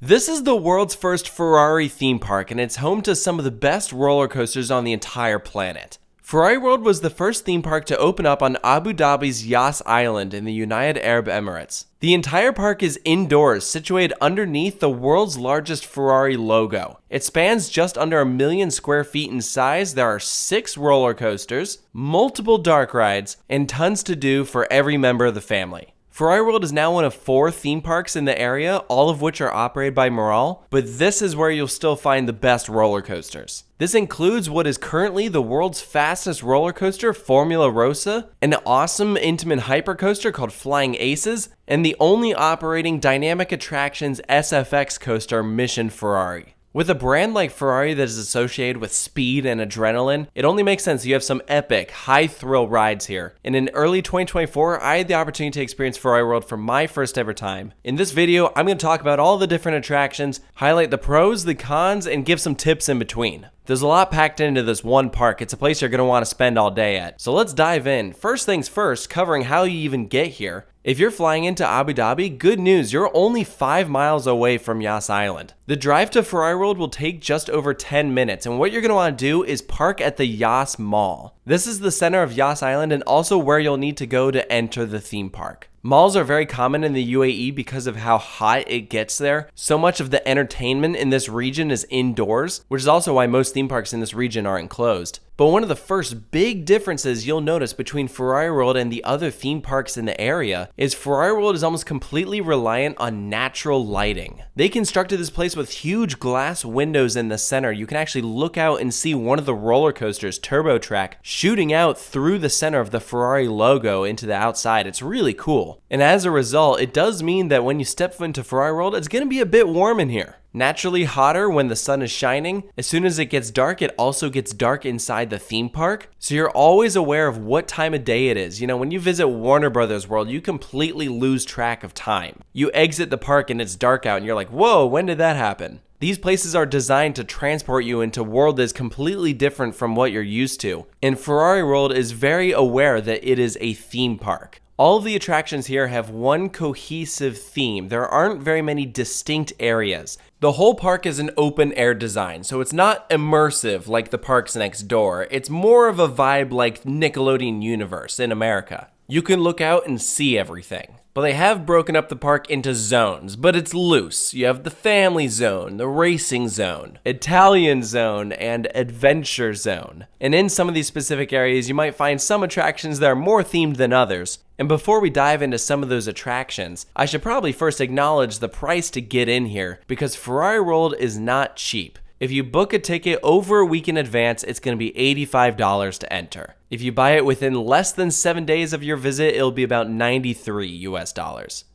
This is the world's first Ferrari theme park, and it's home to some of the best roller coasters on the entire planet. Ferrari World was the first theme park to open up on Abu Dhabi's Yas Island in the United Arab Emirates. The entire park is indoors, situated underneath the world's largest Ferrari logo. It spans just under 1 million square feet in size. There are 6 roller coasters, multiple dark rides, and tons to do for every member of the family. Ferrari World is now one of 4 theme parks in the area, all of which are operated by Marel, but this is where you'll still find the best roller coasters. This includes what is currently the world's fastest roller coaster, Formula Rossa, an awesome intimate hypercoaster called Flying Aces, and the only operating dynamic attractions SFX coaster, Mission Ferrari. With a brand like Ferrari that is associated with speed and adrenaline, it only makes sense you have some epic, high-thrill rides here. And in early 2024, I had the opportunity to experience Ferrari World for my first ever time. In this video, I'm going to talk about all the different attractions, highlight the pros, the cons, and give some tips in between. There's a lot packed into this one park. It's a place you're going to want to spend all day at. So let's dive in. First things first, covering how you even get here. If you're flying into Abu Dhabi, good news, you're only 5 miles away from Yas Island. The drive to Ferrari World will take just over 10 minutes, and what you're going to want to do is park at the Yas Mall. This is the center of Yas Island and also where you'll need to go to enter the theme park. Malls are very common in the UAE because of how hot it gets there. So much of the entertainment in this region is indoors, which is also why most theme parks in this region are enclosed. But one of the first big differences you'll notice between Ferrari World and the other theme parks in the area is Ferrari World is almost completely reliant on natural lighting. They constructed this place with huge glass windows in the center. You can actually look out and see one of the roller coasters, Turbo Track, shooting out through the center of the Ferrari logo into the outside. It's really cool. And as a result, it does mean that when you step foot into Ferrari World, it's going to be a bit warm in here. Naturally hotter when the sun is shining. As soon as it gets dark, it also gets dark inside the theme park. So you're always aware of what time of day it is. You know, when you visit Warner Brothers World, you completely lose track of time. You exit the park and it's dark out and you're like, whoa, when did that happen? These places are designed to transport you into a world that is completely different from what you're used to. And Ferrari World is very aware that it is a theme park. All of the attractions here have one cohesive theme. There aren't very many distinct areas. The whole park is an open air design, so it's not immersive like the parks next door. It's more of a vibe like Nickelodeon Universe in America. You can look out and see everything. But they have broken up the park into zones, but it's loose. You have the family zone, the racing zone, Italian zone, and adventure zone. And in some of these specific areas, you might find some attractions that are more themed than others. And before we dive into some of those attractions, I should probably first acknowledge the price to get in here, because Ferrari World is not cheap. If you book a ticket over a week in advance, it's going to be $85 to enter. If you buy it within less than 7 days of your visit, it'll be about $93 US.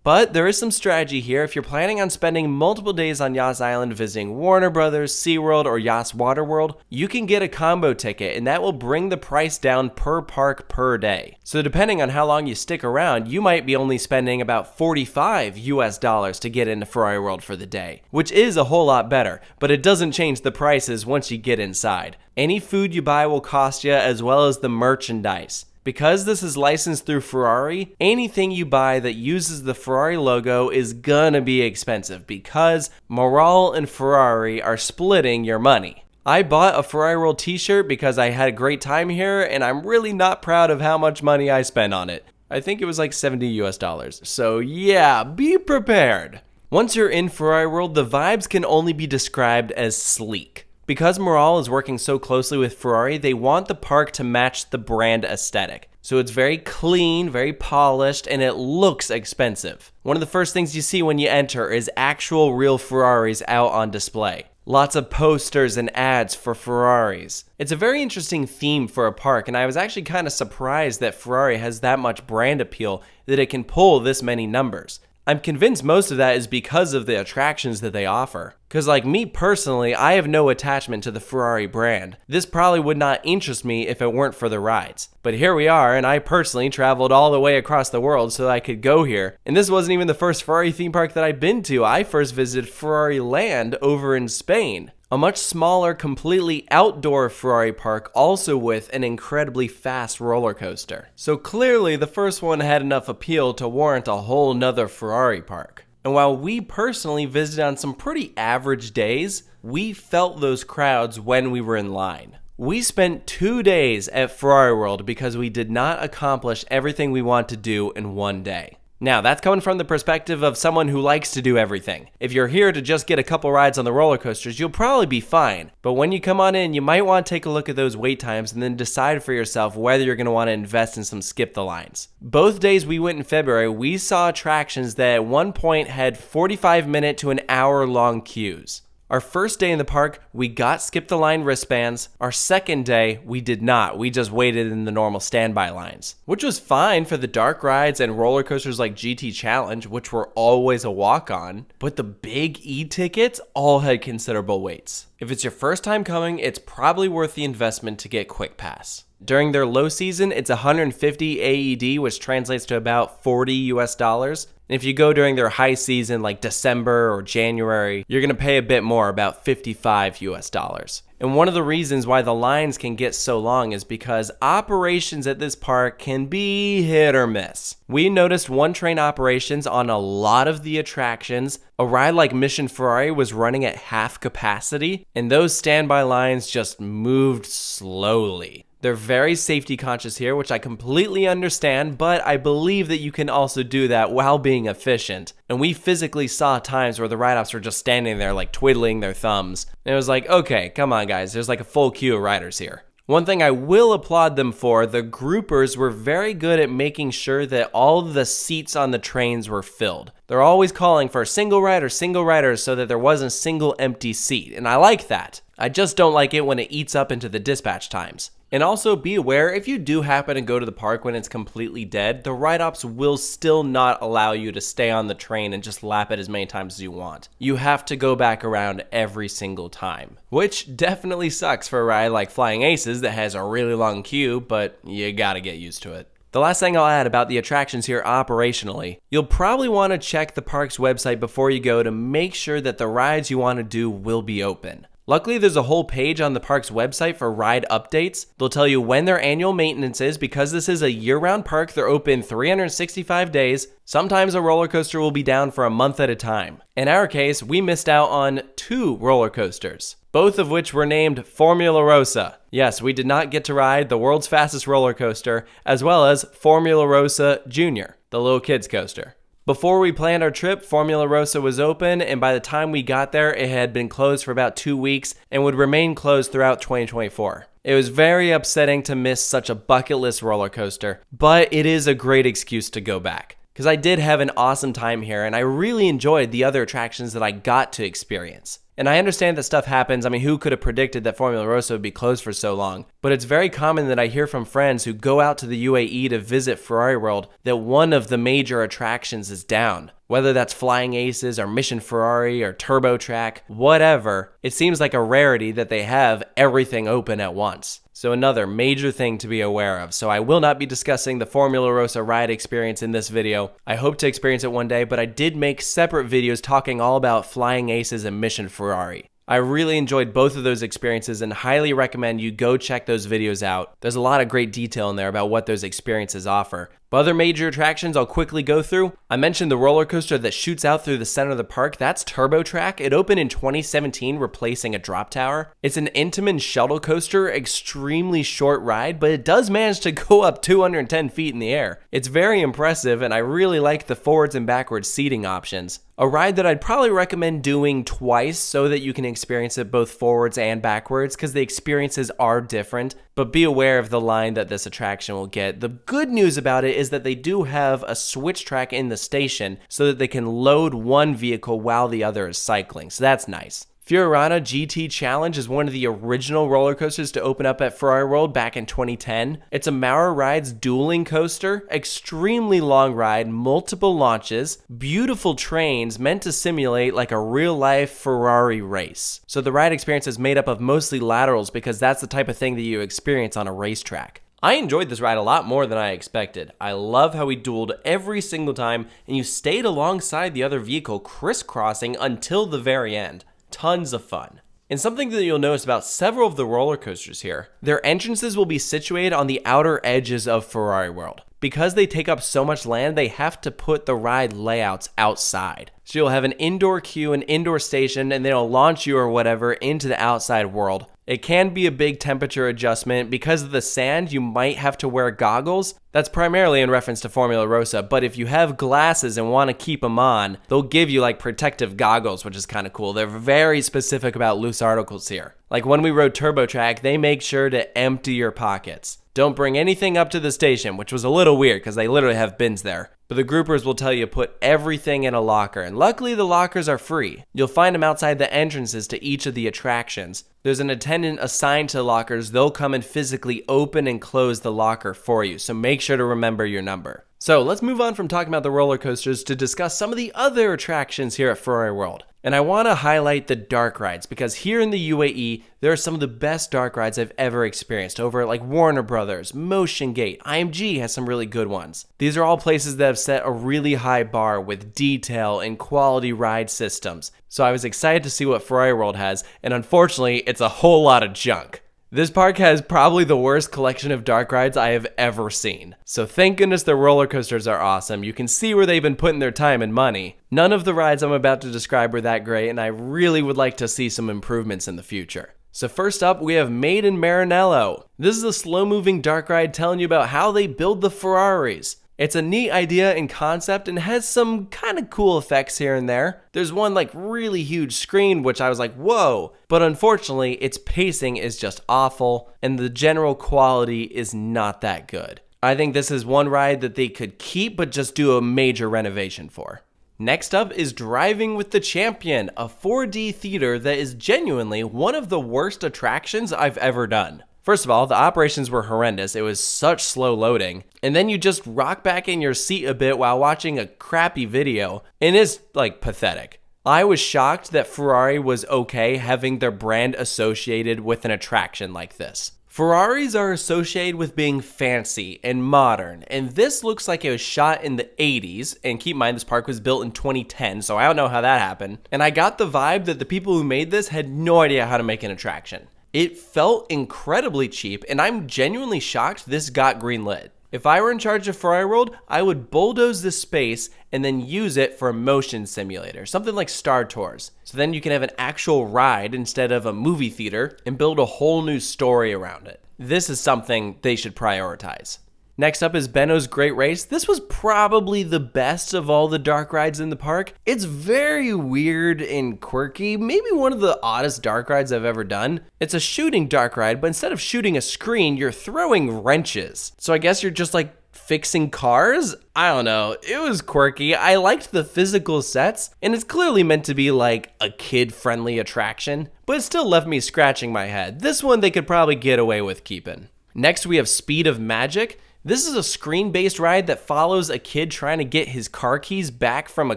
But there is some strategy here. If you're planning on spending multiple days on Yas Island visiting Warner Brothers, SeaWorld, or Yas Water World, you can get a combo ticket, and that will bring the price down per park per day. So depending on how long you stick around, you might be only spending about $45 US to get into Ferrari World for the day, which is a whole lot better, but it doesn't change the prices once you get inside. Any food you buy will cost you, as well as the merchandise. Because this is licensed through Ferrari, anything you buy that uses the Ferrari logo is gonna be expensive because Marel and Ferrari are splitting your money. I bought a Ferrari World t-shirt because I had a great time here, and I'm really not proud of how much money I spent on it. I think it was like $70 US. So yeah, be prepared. Once you're in Ferrari World, the vibes can only be described as sleek. Because Marel is working so closely with Ferrari, they want the park to match the brand aesthetic. So it's very clean, very polished, and it looks expensive. One of the first things you see when you enter is actual real Ferraris out on display. Lots of posters and ads for Ferraris. It's a very interesting theme for a park, and I was actually kind of surprised that Ferrari has that much brand appeal that it can pull this many numbers. I'm convinced most of that is because of the attractions that they offer. Because like me personally, I have no attachment to the Ferrari brand. This probably would not interest me if it weren't for the rides. But here we are, and I personally traveled all the way across the world so that I could go here. And this wasn't even the first Ferrari theme park that I've been to. I first visited Ferrari Land over in Spain. A much smaller, completely outdoor Ferrari park, also with an incredibly fast roller coaster. So clearly the first one had enough appeal to warrant a whole nother Ferrari park. And while we personally visited on some pretty average days, we felt those crowds when we were in line. We spent 2 days at Ferrari World because we did not accomplish everything we want to do in one day. Now, that's coming from the perspective of someone who likes to do everything. If you're here to just get a couple rides on the roller coasters, you'll probably be fine. But when you come on in, you might want to take a look at those wait times and then decide for yourself whether you're going to want to invest in some skip the lines. Both days we went in February, we saw attractions that at one point had 45-minute to an hour-long queues. Our first day in the park, we got skip the line wristbands. Our second day, we did not. We just waited in the normal standby lines, which was fine for the dark rides and roller coasters like GT Challenge, which were always a walk-on. But the big E-tickets all had considerable waits. If it's your first time coming, it's probably worth the investment to get Quick Pass. During their low season, it's 150 AED, which translates to about $40 US. And if you go during their high season, like December or January, you're going to pay a bit more, about $55 US. And one of the reasons why the lines can get so long is because operations at this park can be hit or miss. We noticed one-train operations on a lot of the attractions. A ride like Mission Ferrari was running at half capacity, and those standby lines just moved slowly. They're very safety conscious here, which I completely understand, but I believe that you can also do that while being efficient. And we physically saw times where the ride-offs were just standing there like twiddling their thumbs. And it was like, okay, come on guys, there's like a full queue of riders here. One thing I will applaud them for, the groupers were very good at making sure that all the seats on the trains were filled. They're always calling for single riders so that there wasn't a single empty seat, and I like that. I just don't like it when it eats up into the dispatch times. And also be aware, if you do happen to go to the park when it's completely dead, the ride-ops will still not allow you to stay on the train and just lap it as many times as you want. You have to go back around every single time, which definitely sucks for a ride like Flying Aces that has a really long queue, but you gotta get used to it. The last thing I'll add about the attractions here operationally, you'll probably want to check the park's website before you go to make sure that the rides you want to do will be open. Luckily, there's a whole page on the park's website for ride updates. They'll tell you when their annual maintenance is. Because this is a year-round park, they're open 365 days. Sometimes a roller coaster will be down for a month at a time. In our case, we missed out on 2 roller coasters, both of which were named Formula Rossa. Yes, we did not get to ride the world's fastest roller coaster, as well as Formula Rossa Jr., the little kids coaster. Before we planned our trip, Formula Rossa was open, and by the time we got there, it had been closed for about 2 weeks and would remain closed throughout 2024. It was very upsetting to miss such a bucket list roller coaster, but it is a great excuse to go back. Because I did have an awesome time here, and I really enjoyed the other attractions that I got to experience. And I understand that stuff happens. I mean, who could have predicted that Formula Rossa would be closed for so long? But it's very common that I hear from friends who go out to the UAE to visit Ferrari World that one of the major attractions is down. Whether that's Flying Aces or Mission Ferrari or Turbo Track, whatever, it seems like a rarity that they have everything open at once. So another major thing to be aware of. So I will not be discussing the Formula Rossa ride experience in this video. I hope to experience it one day, but I did make separate videos talking all about Flying Aces and Mission Ferrari. I really enjoyed both of those experiences and highly recommend you go check those videos out. There's a lot of great detail in there about what those experiences offer. But other major attractions I'll quickly go through. I mentioned the roller coaster that shoots out through the center of the park. That's Turbo Track. It opened in 2017, replacing a drop tower. It's an Intamin shuttle coaster, extremely short ride, but it does manage to go up 210 feet in the air. It's very impressive, and I really like the forwards and backwards seating options. A ride that I'd probably recommend doing twice so that you can experience it both forwards and backwards, because the experiences are different, but be aware of the line that this attraction will get. The good news about it is that they do have a switch track in the station so that they can load one vehicle while the other is cycling, so that's nice. Fiorana GT Challenge is one of the original roller coasters to open up at Ferrari World back in 2010. It's a Maurer Rides dueling coaster, extremely long ride, multiple launches, beautiful trains meant to simulate like a real-life Ferrari race. So the ride experience is made up of mostly laterals because that's the type of thing that you experience on a racetrack. I enjoyed this ride a lot more than I expected. I love how we dueled every single time and you stayed alongside the other vehicle crisscrossing until the very end. Tons of fun. And something that you'll notice about several of the roller coasters here, their entrances will be situated on the outer edges of Ferrari World. because they take up so much land, they have to put the ride layouts outside. So you'll have an indoor queue, an indoor station, and they'll launch you or whatever into the outside world. It can be a big temperature adjustment. Because of the sand, you might have to wear goggles. That's primarily in reference to Formula Rossa, but if you have glasses and want to keep them on, they'll give you like protective goggles, which is kind of cool. They're very specific about loose articles here. Like when we rode Turbo Track, they make sure to empty your pockets. Don't bring anything up to the station, which was a little weird because they literally have bins there. But the groupers will tell you put everything in a locker, and luckily the lockers are free. You'll find them outside the entrances to each of the attractions. There's an attendant assigned to lockers. They'll come and physically open and close the locker for you, so make sure to remember your number. So let's move on from talking about the roller coasters to discuss some of the other attractions here at Ferrari World. And I want to highlight the dark rides because here in the UAE, there are some of the best dark rides I've ever experienced over at like Warner Brothers, Motion Gate, IMG has some really good ones. These are all places that have set a really high bar with detail and quality ride systems. So I was excited to see what Ferrari World has, and unfortunately, it's a whole lot of junk. This park has probably the worst collection of dark rides I have ever seen. So thank goodness their roller coasters are awesome. You can see where they've been putting their time and money. None of the rides I'm about to describe were that great, and I really would like to see some improvements in the future. So first up, we have Made in Maranello. This is a slow-moving dark ride telling you about how they build the Ferraris. It's a neat idea and concept and has some kind of cool effects here and there. There's one like really huge screen which I was like, whoa, but unfortunately its pacing is just awful and the general quality is not that good. I think this is one ride that they could keep but just do a major renovation for. Next up is Driving with the Champion, a 4D theater that is genuinely one of the worst attractions I've ever done. First of all, the operations were horrendous. It was such slow loading. And then you just rock back in your seat a bit while watching a crappy video, and it's like pathetic. I was shocked that Ferrari was okay having their brand associated with an attraction like this. Ferraris are associated with being fancy and modern, and this looks like it was shot in the 80s, and keep in mind this park was built in 2010, so I don't know how that happened. And I got the vibe that the people who made this had no idea how to make an attraction. It felt incredibly cheap, and I'm genuinely shocked this got greenlit. If I were in charge of Ferrari World, I would bulldoze this space and then use it for a motion simulator, something like Star Tours. So then you can have an actual ride instead of a movie theater and build a whole new story around it. This is something they should prioritize. Next up is Benno's Great Race. This was probably the best of all the dark rides in the park. It's very weird and quirky, maybe one of the oddest dark rides I've ever done. It's a shooting dark ride, but instead of shooting a screen, you're throwing wrenches. So I guess you're just like fixing cars? I don't know. It was quirky. I liked the physical sets, and it's clearly meant to be like a kid-friendly attraction, but it still left me scratching my head. This one they could probably get away with keeping. Next, we have Speed of Magic. This is a screen-based ride that follows a kid trying to get his car keys back from a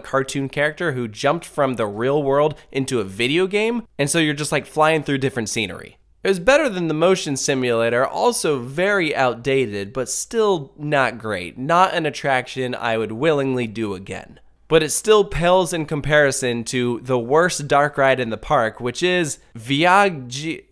cartoon character who jumped from the real world into a video game, and so you're just like flying through different scenery. It was better than the motion simulator, also very outdated, but still not great. Not an attraction I would willingly do again. But it still pales in comparison to the worst dark ride in the park, which is Viaggio,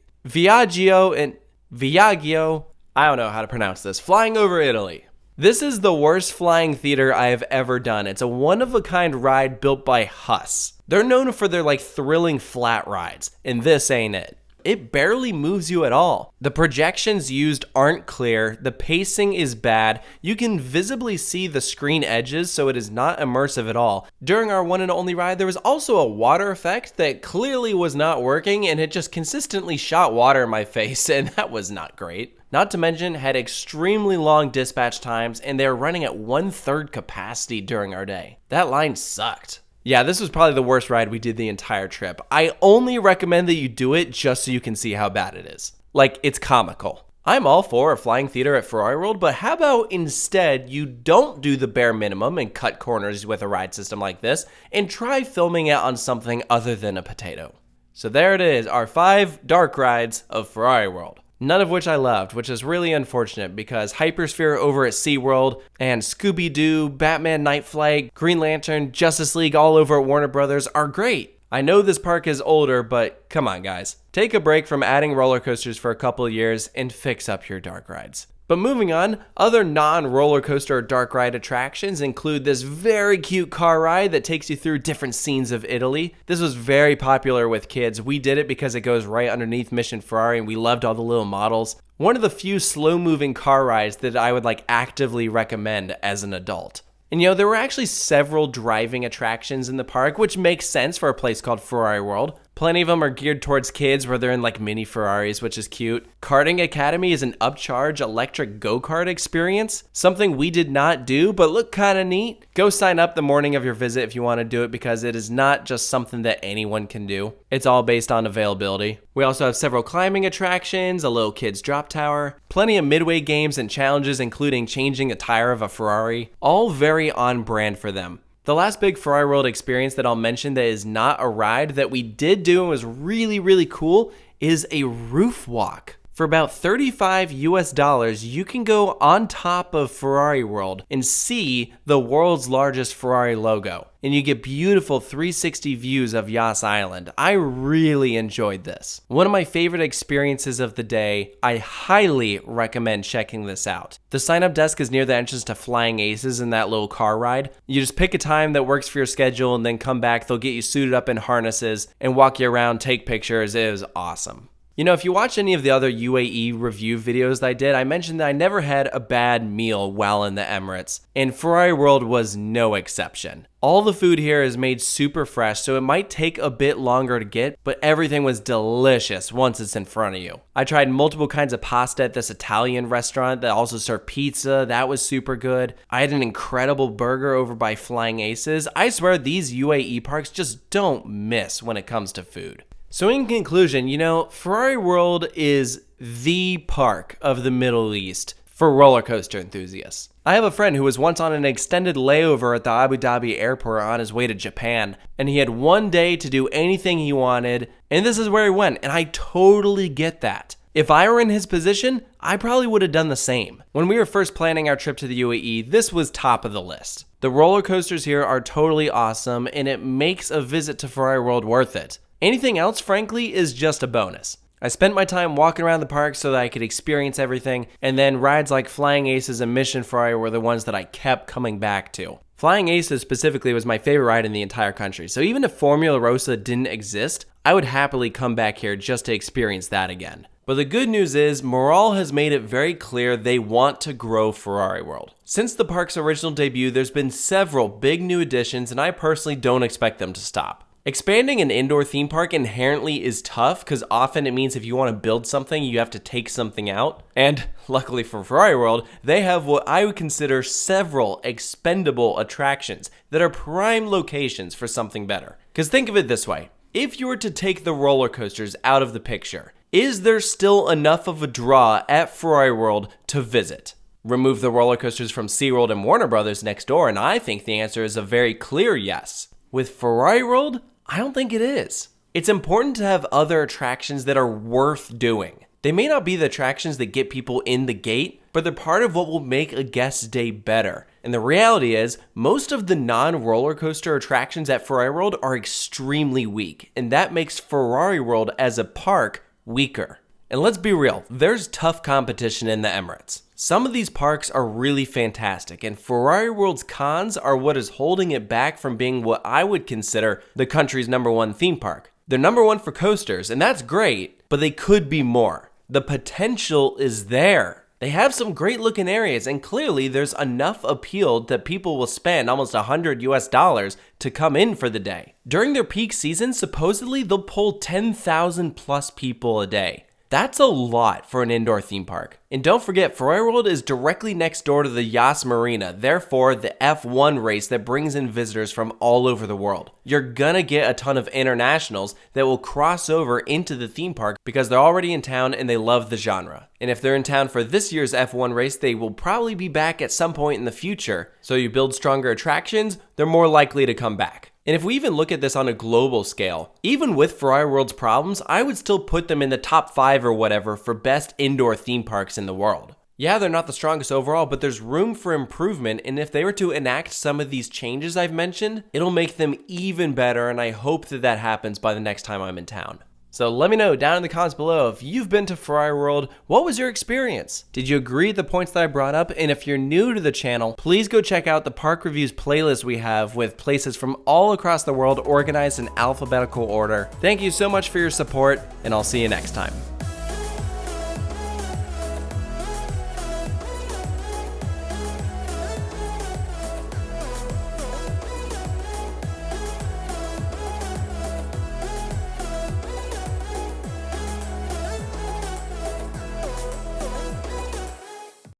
I don't know how to pronounce this, Flying Over Italy. This is the worst flying theater I have ever done. It's a one-of-a-kind ride built by Huss. They're known for their like thrilling flat rides, and this ain't it. It barely moves you at all. The projections used aren't clear, the pacing is bad, you can visibly see the screen edges so it is not immersive at all. During our one and only ride, there was also a water effect that clearly was not working, and it just consistently shot water in my face, and that was not great. Not to mention, had extremely long dispatch times, and they were running at 1/3 capacity during our day. That line sucked. Yeah, this was probably the worst ride we did the entire trip. I only recommend that you do it just so you can see how bad it is. Like, it's comical. I'm all for a flying theater at Ferrari World, but how about instead you don't do the bare minimum and cut corners with a ride system like this, and try filming it on something other than a potato. So there it is, our 5 dark rides of Ferrari World. None of which I loved, which is really unfortunate because Hypersphere over at SeaWorld and Scooby-Doo, Batman Night Flight, Green Lantern, Justice League all over at Warner Brothers are great. I know this park is older, but come on guys. Take a break from adding roller coasters for a couple of years and fix up your dark rides. But moving on, other non-roller coaster or dark ride attractions include this very cute car ride that takes you through different scenes of Italy. This was very popular with kids. We did it because it goes right underneath Mission Ferrari and we loved all the little models. One of the few slow-moving car rides that I would actively recommend as an adult. And there were actually several driving attractions in the park, which makes sense for a place called Ferrari World. Plenty of them are geared towards kids where they're in mini Ferraris, which is cute. Karting Academy is an upcharge electric go-kart experience, something we did not do, but looked kind of neat. Go sign up the morning of your visit if you want to do it because it is not just something that anyone can do. It's all based on availability. We also have several climbing attractions, a little kids drop tower, plenty of midway games and challenges including changing a tire of a Ferrari, all very on brand for them. The last big Ferrari World experience that I'll mention that is not a ride that we did do and was really, really cool is a roof walk. For about $35 you can go on top of Ferrari World and see the world's largest Ferrari logo. And you get beautiful 360 views of Yas Island. I really enjoyed this. One of my favorite experiences of the day. I highly recommend checking this out. The sign-up desk is near the entrance to Flying Aces in that little car ride. You just pick a time that works for your schedule and then come back. They'll get you suited up in harnesses and walk you around, take pictures. It was awesome. If you watch any of the other UAE review videos that I did, I mentioned that I never had a bad meal while in the Emirates, and Ferrari World was no exception. All the food here is made super fresh, so it might take a bit longer to get, but everything was delicious once it's in front of you. I tried multiple kinds of pasta at this Italian restaurant that also served pizza. That was super good. I had an incredible burger over by Flying Aces. I swear these UAE parks just don't miss when it comes to food. So in conclusion, Ferrari World is the park of the Middle East for roller coaster enthusiasts. I have a friend who was once on an extended layover at the Abu Dhabi airport on his way to Japan, and he had one day to do anything he wanted, and this is where he went, and I totally get that. If I were in his position, I probably would have done the same. When we were first planning our trip to the UAE, this was top of the list. The roller coasters here are totally awesome, and it makes a visit to Ferrari World worth it. Anything else, frankly, is just a bonus. I spent my time walking around the park so that I could experience everything, and then rides like Flying Aces and Mission Ferrari were the ones that I kept coming back to. Flying Aces specifically was my favorite ride in the entire country, so even if Formula Rossa didn't exist, I would happily come back here just to experience that again. But the good news is, Moral has made it very clear they want to grow Ferrari World. Since the park's original debut, there's been several big new additions, and I personally don't expect them to stop. Expanding an indoor theme park inherently is tough because often it means if you want to build something, you have to take something out. And luckily for Ferrari World, they have what I would consider several expendable attractions that are prime locations for something better. Because think of it this way. If you were to take the roller coasters out of the picture, is there still enough of a draw at Ferrari World to visit? Remove the roller coasters from SeaWorld and Warner Brothers next door, and I think the answer is a very clear yes. With Ferrari World, I don't think it is. It's important to have other attractions that are worth doing. They may not be the attractions that get people in the gate, but they're part of what will make a guest day better. And the reality is, most of the non-roller coaster attractions at Ferrari World are extremely weak, and that makes Ferrari World as a park weaker. And let's be real, there's tough competition in the Emirates. Some of these parks are really fantastic, and Ferrari World's cons are what is holding it back from being what I would consider the country's #1 theme park. They're #1 for coasters, and that's great, but they could be more. The potential is there. They have some great looking areas, and clearly there's enough appeal that people will spend almost $100 to come in for the day. During their peak season, supposedly they'll pull 10,000 plus people a day. That's a lot for an indoor theme park. And don't forget, Ferrari World is directly next door to the Yas Marina, therefore the F1 race that brings in visitors from all over the world. You're gonna get a ton of internationals that will cross over into the theme park because they're already in town and they love the genre. And if they're in town for this year's F1 race, they will probably be back at some point in the future. So you build stronger attractions, they're more likely to come back. And if we even look at this on a global scale, even with Ferrari World's problems, I would still put them in the top 5 or whatever for best indoor theme parks in the world. Yeah, they're not the strongest overall, but there's room for improvement, and if they were to enact some of these changes I've mentioned, it'll make them even better, and I hope that that happens by the next time I'm in town. So let me know down in the comments below if you've been to Ferrari World, what was your experience? Did you agree with the points that I brought up? And if you're new to the channel, please go check out the Park Reviews playlist we have with places from all across the world organized in alphabetical order. Thank you so much for your support, and I'll see you next time.